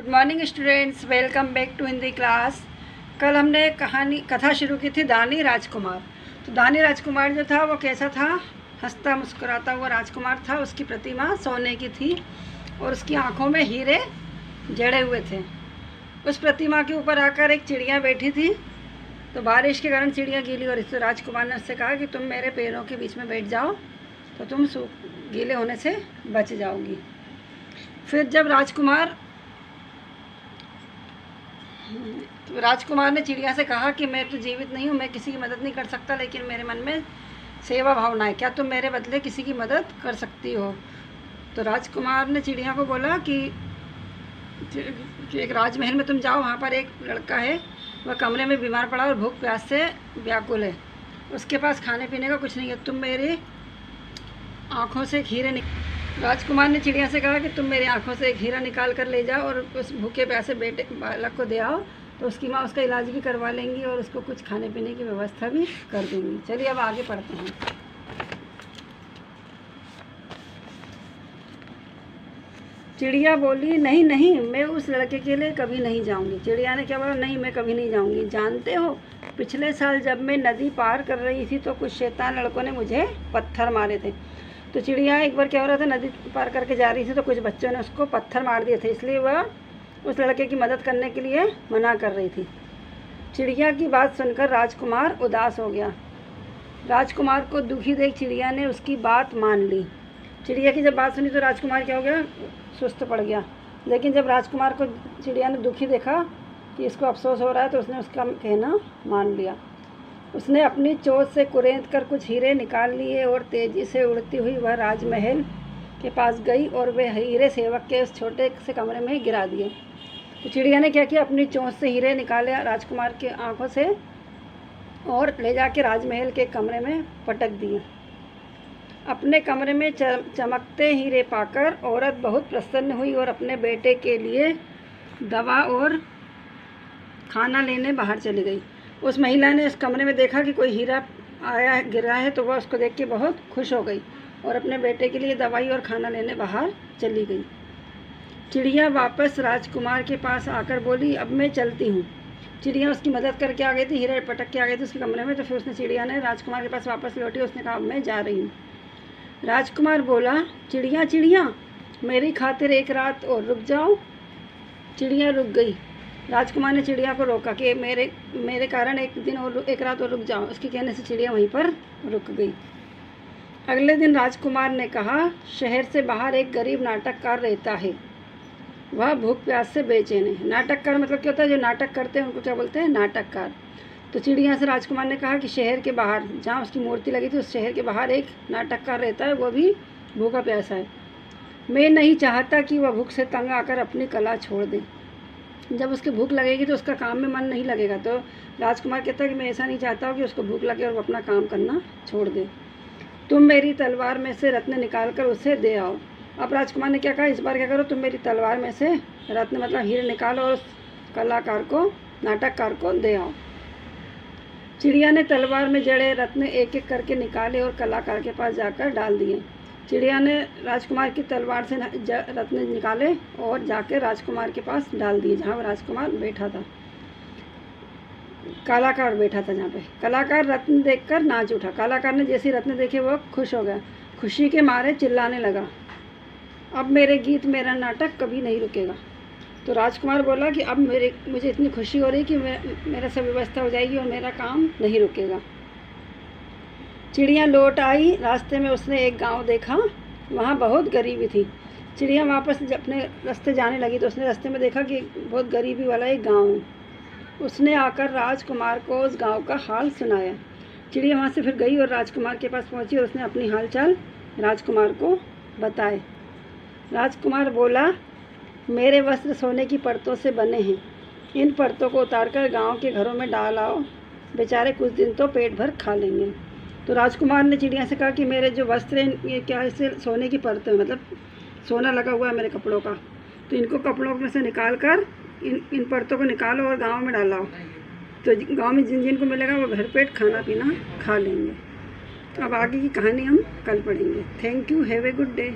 Morning students, welcome back to Hindi class. कल हमने कथा शुरू की थी दानी राजकुमार। तो दानी राजकुमार जो था वो कैसा था? हंसता मुस्कुराता हुआ राजकुमार था। उसकी प्रतिमा सोने की थी और उसकी आंखों में हीरे जड़े हुए थे। उस प्रतिमा के ऊपर आकर एक चिड़िया बैठी थी। तो बारिश के कारण चिड़िया गीली हो रही थी। तो राजकुमार ने उससे कहा कि तुम मेरे पैरों के बीच में बैठ जाओ तो तुम गीले होने से बच जाओगी। फिर जब राजकुमार ने चिड़िया से कहा कि मैं तो जीवित नहीं हूँ, मैं किसी की मदद नहीं कर सकता, लेकिन मेरे मन में सेवा भावना है, क्या तुम मेरे बदले किसी की मदद कर सकती हो? तो राजकुमार ने चिड़िया को बोला कि एक राजमहल में तुम जाओ, वहाँ पर एक लड़का है, वह कमरे में बीमार पड़ा और भूख प्यास से व्याकुल है, उसके पास खाने पीने का कुछ नहीं है, तुम मेरी आँखों से एक हीरे राजकुमार ने चिड़िया से कहा कि तुम मेरी आंखों से एक हीरा निकाल कर ले जाओ और उस भूखे प्यासे बेटे बालक को दे आओ, तो उसकी माँ उसका इलाज भी करवा लेंगी और उसको कुछ खाने पीने की व्यवस्था भी कर देंगी। चलिए अब आगे पढ़ते हैं। चिड़िया बोली, नहीं नहीं, मैं उस लड़के के लिए कभी नहीं जाऊंगी। चिड़िया ने क्या बोला? नहीं, मैं कभी नहीं जाऊंगी। जानते हो, पिछले साल जब मैं नदी पार कर रही थी तो कुछ शैतान लड़कों ने मुझे पत्थर मारे थे। तो चिड़िया एक बार क्या हो रहा था, नदी पार करके जा रही थी तो कुछ बच्चों ने उसको पत्थर मार दिए थे, इसलिए वह उस लड़के की मदद करने के लिए मना कर रही थी। चिड़िया की बात सुनकर राजकुमार उदास हो गया। राजकुमार को दुखी देख चिड़िया ने उसकी बात मान ली। चिड़िया की जब बात सुनी तो राजकुमार क्या हो गया? सुस्त पड़ गया। लेकिन जब राजकुमार को चिड़िया ने दुखी देखा कि इसको अफसोस हो रहा है तो उसने उसका कहना मान लिया। उसने अपनी चोंच से कुरेद कर कुछ हीरे निकाल लिए और तेज़ी से उड़ती हुई वह राजमहल के पास गई और वे हीरे सेवक के उस छोटे से कमरे में गिरा दिए। तो चिड़िया ने क्या किया? अपनी चोंच से हीरे निकाले राजकुमार के आंखों से और ले जाके राजमहल के कमरे में पटक दिए। अपने कमरे में चमकते हीरे पाकर औरत बहुत प्रसन्न हुई और अपने बेटे के लिए दवा और खाना लेने बाहर चली गई। उस महिला ने इस कमरे में देखा कि कोई हीरा आया गिरा है, तो वह उसको देख के बहुत खुश हो गई और अपने बेटे के लिए दवाई और खाना लेने बाहर चली गई। चिड़िया वापस राजकुमार के पास आकर बोली, अब मैं चलती हूँ। चिड़िया उसकी मदद करके आ गई थी, हीरा पटक के आ गई थी उसके कमरे में। तो फिर चिड़िया ने राजकुमार के पास वापस लौटी। उसने कहा, अब मैं जा रही हूँ। राजकुमार बोला, चिड़िया चिड़िया, मेरी खातिर एक रात और रुक जाओ। चिड़िया रुक गई। राजकुमार ने चिड़िया को रोका कि मेरे कारण एक रात और रुक जाओ। उसके कहने से चिड़िया वहीं पर रुक गई। अगले दिन राजकुमार ने कहा, शहर से बाहर एक गरीब नाटककार रहता है, वह भूख प्यास से बेचैन है। नाटककार मतलब क्या होता है? जो नाटक करते हैं उनको क्या बोलते हैं? नाटककार। तो चिड़िया से राजकुमार ने कहा कि शहर के बाहर, जहाँ उसकी मूर्ति लगी थी, उस शहर के बाहर एक नाटककार रहता है, वह भी भूखा प्यासा है। मैं नहीं चाहता कि वह भूख से तंग आकर अपनी कला छोड़ दे। जब उसकी भूख लगेगी तो उसका काम में मन नहीं लगेगा। तो राजकुमार कहता है कि मैं ऐसा नहीं चाहता हूँ कि उसको भूख लगे और वो अपना काम करना छोड़ दे। तुम मेरी तलवार में से रत्न निकाल कर उसे दे आओ। अब राजकुमार ने क्या कहा? इस बार क्या करो, तुम मेरी तलवार में से रत्न मतलब हीरे निकालो और उस कलाकार को, नाटककार को दे आओ। चिड़िया ने तलवार में जड़े रत्न एक एक करके निकाले और कलाकार के पास जाकर डाल दिए। चिड़िया ने राजकुमार की तलवार से रत्न निकाले और जाकर राजकुमार के पास डाल दिए, जहाँ राजकुमार बैठा था, कलाकार बैठा था जहाँ पे। कलाकार रत्न देखकर नाच उठा। कलाकार ने जैसे रत्न देखे वह खुश हो गया, खुशी के मारे चिल्लाने लगा, अब मेरे गीत मेरा नाटक कभी नहीं रुकेगा। तो राजकुमार बोला कि अब मुझे इतनी खुशी हो रही कि मेरा सब व्यवस्था हो जाएगी और मेरा काम नहीं रुकेगा। चिड़िया लौट आई। रास्ते में उसने एक गांव देखा, वहाँ बहुत गरीबी थी। चिड़िया वापस अपने रास्ते जाने लगी तो उसने रास्ते में देखा कि बहुत गरीबी वाला एक गांव है। उसने आकर राजकुमार को उस गांव का हाल सुनाया। चिड़िया वहाँ से फिर गई और राजकुमार के पास पहुँची और उसने अपनी हालचाल राजकुमार को बताए। राजकुमार बोला, मेरे वस्त्र सोने की परतों से बने हैं, इन परतों को उतारकर गाँव के घरों में डाल आओ, बेचारे कुछ दिन तो पेट भर खा लेंगे। तो राजकुमार ने चिड़िया से कहा कि मेरे जो वस्त्र हैं ये क्या है? इससे सोने की परतें, मतलब सोना लगा हुआ है मेरे कपड़ों का, तो इनको कपड़ों में से निकाल कर इन परतों को निकालो और गांव में डालाओ, तो गांव में जिन जिन को मिलेगा वो भर पेट खाना पीना खा लेंगे। अब आगे की कहानी हम कल पढ़ेंगे। Thank you, have a good day.